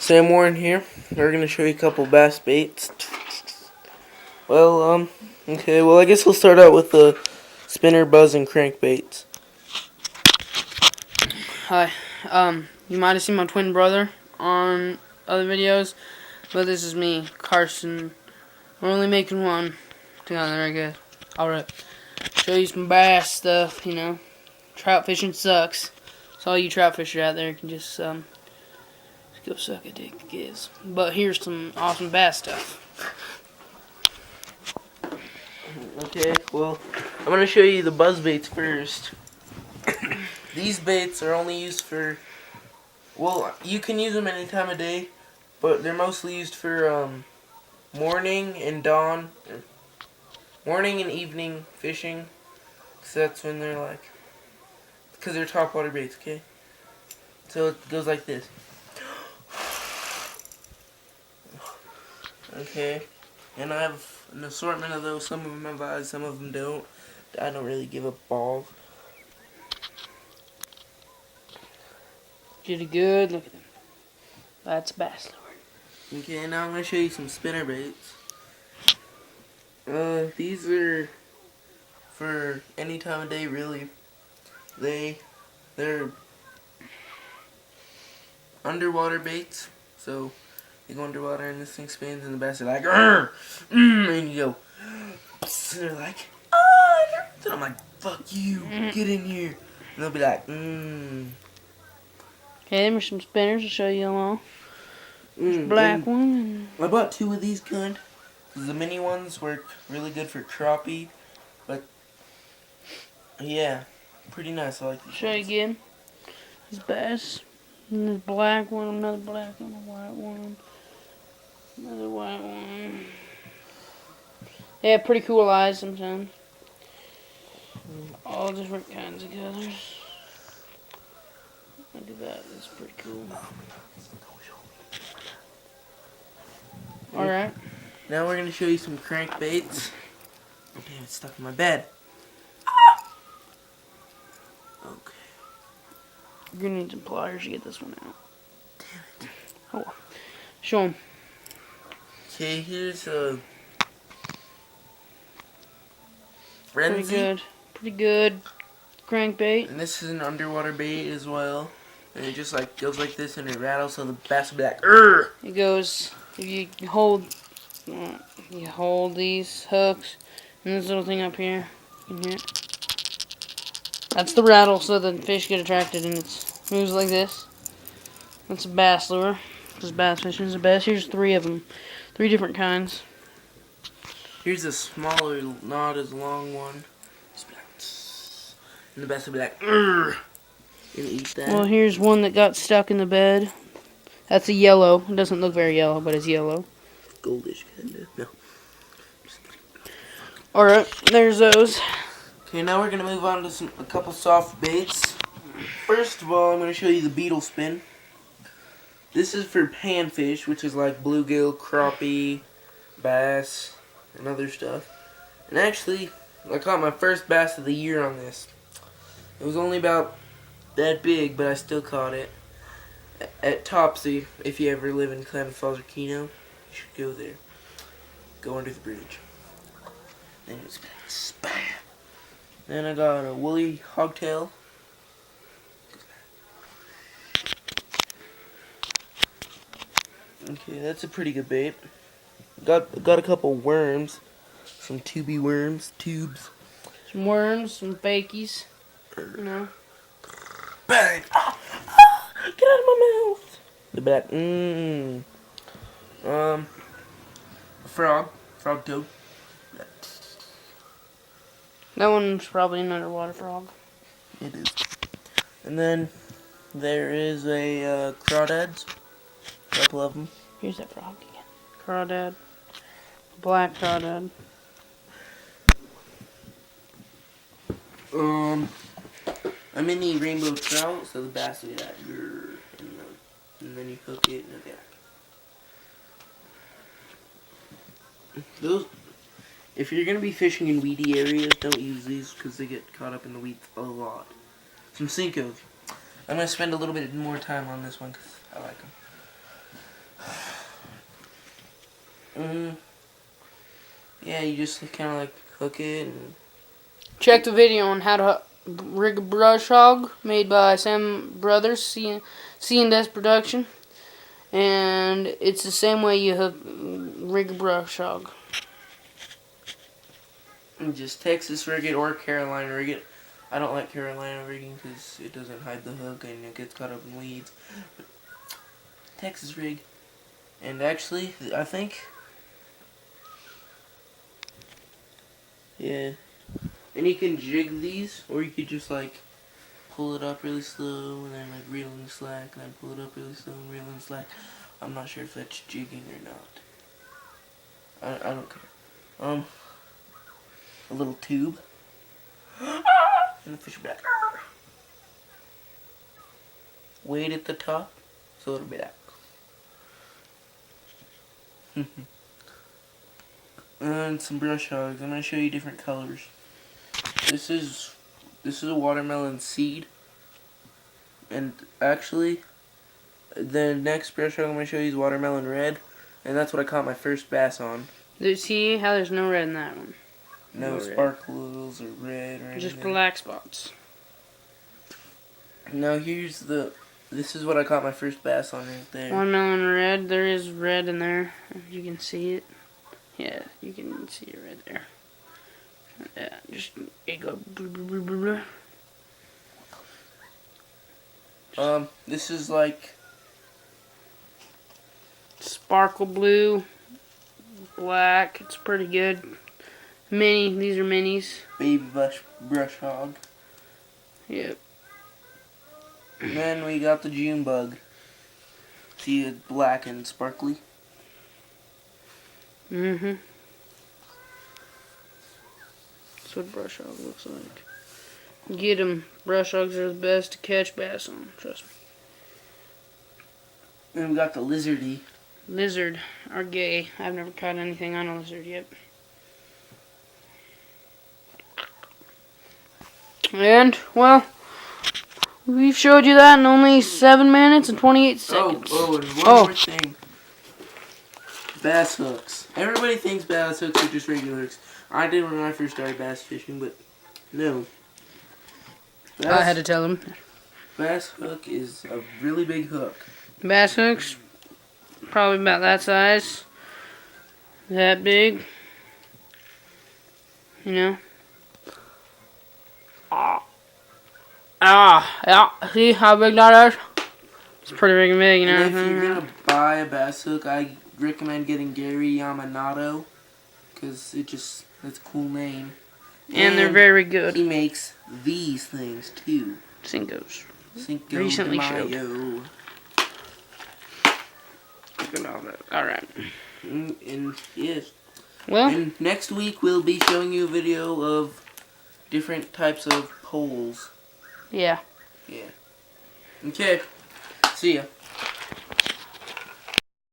Sam Warren here. We're gonna show you a couple bass baits. Well, okay. Well, I guess we'll start out with the spinner, buzz, and crankbaits. Hi. You might have seen my twin brother on other videos, but this is me, Carson. We're only making one together, I guess. Alright. Show you some bass stuff, you know. Trout fishing sucks. So all you trout fishers out there can just go suck a dick, I guess. But here's some awesome bass stuff. Okay, well, I'm gonna show you the buzz baits first. These baits are only used for, well, you can use them any time of day, but they're mostly used for morning and dawn, morning and evening fishing, because that's when they're like, because they're topwater baits, okay? So it goes like this. Okay, and I have an assortment of those. Some of them have eyes, some of them don't. I don't really give a ball. Pretty good. Look at them. That's bass lure. Okay, now I'm going to show you some spinner baits. These are for any time of day, really. They're underwater baits, so you go underwater and this thing spins and the bass are like, and you go, and they're like, ah, and I'm like, fuck you, get in here. And they'll be like, Okay, there's some spinners. I'll show you them all. There's a black one. I bought two of these kind. The mini ones work really good for crappie, but yeah, pretty nice. I like these. Show you again. This bass. And this black one, another black one, a white one, another white one. They have pretty cool eyes sometimes. All different kinds of colors. Look at that, that's pretty cool. Alright. Now we're going to show you some crankbaits. Oh, damn, it's stuck in my bed. Okay. You're going to need some pliers to get this one out. Damn it. Oh, show them. Okay, here's a Pretty good. Pretty good crankbait. And this is an underwater bait as well. And it just like goes like this and it rattles, so the bass will be like, "Urgh!" It goes, if you hold these hooks and this little thing up here, you can hear it. That's the rattle, so the fish get attracted and it moves like this. That's a bass lure, because bass fishing is the best. Here's 3 of them, 3 different kinds. Here's a smaller, not as long one. And the bass will be like, "Urgh!" And eat that. Well, here's one that got stuck in the bed. That's a yellow. It doesn't look very yellow, but it's yellow. Goldish kind of. No. Alright, there's those. Okay, now we're going to move on to a couple soft baits. First of all, I'm going to show you the beetle spin. This is for panfish, which is like bluegill, crappie, bass, and other stuff. And actually, I caught my first bass of the year on this. It was only about that big, but I still caught it. At Topsy, if you ever live in Clemson Falls or Keno, you should go there. Go under the bridge. Then it's spam. Then I got a woolly hogtail. Okay, that's a pretty good bait. Got a couple worms, some tubey worms, tubes. Some worms, some fakies, you know. Bang! Ah, get out of my mouth! The back. A frog toad. That one's probably an underwater frog. It is. And then there is a crawdads. A couple of them. Here's that frog again. Crawdad. Black crawdad. A mini rainbow trout, so the bass will be like, and then you hook it and it'll be like. Those, if you're gonna be fishing in weedy areas, don't use these because they get caught up in the weeds a lot. Some Cincos. I'm gonna spend a little bit more time on this one because I like them. Yeah, you just kind of like hook it and Check the video on how to rig a brush hog made by Sam Brothers, C&S Production. And it's the same way you rig a brush hog. just Texas rig it or Carolina rig it. I don't like Carolina rigging because it doesn't hide the hook and it gets caught up in weeds. But Texas rig. And actually, I think, yeah. And you can jig these, or you could just like pull it up really slow and then like reel in the slack, and then pull it up really slow and reel in the slack. I'm not sure if that's jigging or not. I don't care. A little tube. And the fish will be like, weight at the top, so it'll be that. And some brush hogs. I'm gonna show you different colors. This is a watermelon seed, and actually, the next brush hog I'm gonna show you is watermelon red, and that's what I caught my first bass on. See how there's no red in that one? No sparkles or red or anything. Just black spots. Now here's this is what I caught my first bass on right there. Watermelon red. There is red in there. If you can see it. Yeah, you can see it right there. Yeah, just it go. This is like Sparkle blue, black. It's pretty good. Mini. These are minis. baby brush hog. Yep. And then we got the June bug. See, it's black and sparkly. Mm-hmm. That's what brush hog looks like. Get them. Brush hogs are the best to catch bass on. Trust me. And we got the lizardy. Lizard are gay. I've never caught anything on a lizard yet. And, well, we've showed you that in only 7 minutes and 28 seconds. And one more thing. Bass hooks. Everybody thinks bass hooks are just regular hooks. I did when I first started bass fishing, but no. I had to tell him. Bass hook is a really big hook. Bass hooks, probably about that size. That big. You know? Yeah. See how big that is? It's pretty big, you know. And if you're gonna buy a bass hook, I recommend getting Gary Yamanato, because it's a cool name. And they're very good. He makes these things too. Cinco's. Cinco Recently de showed. Mayo. Alright. And yes. Well, And next week we'll be showing you a video of different types of poles. yeah. Yeah. Okay. See ya.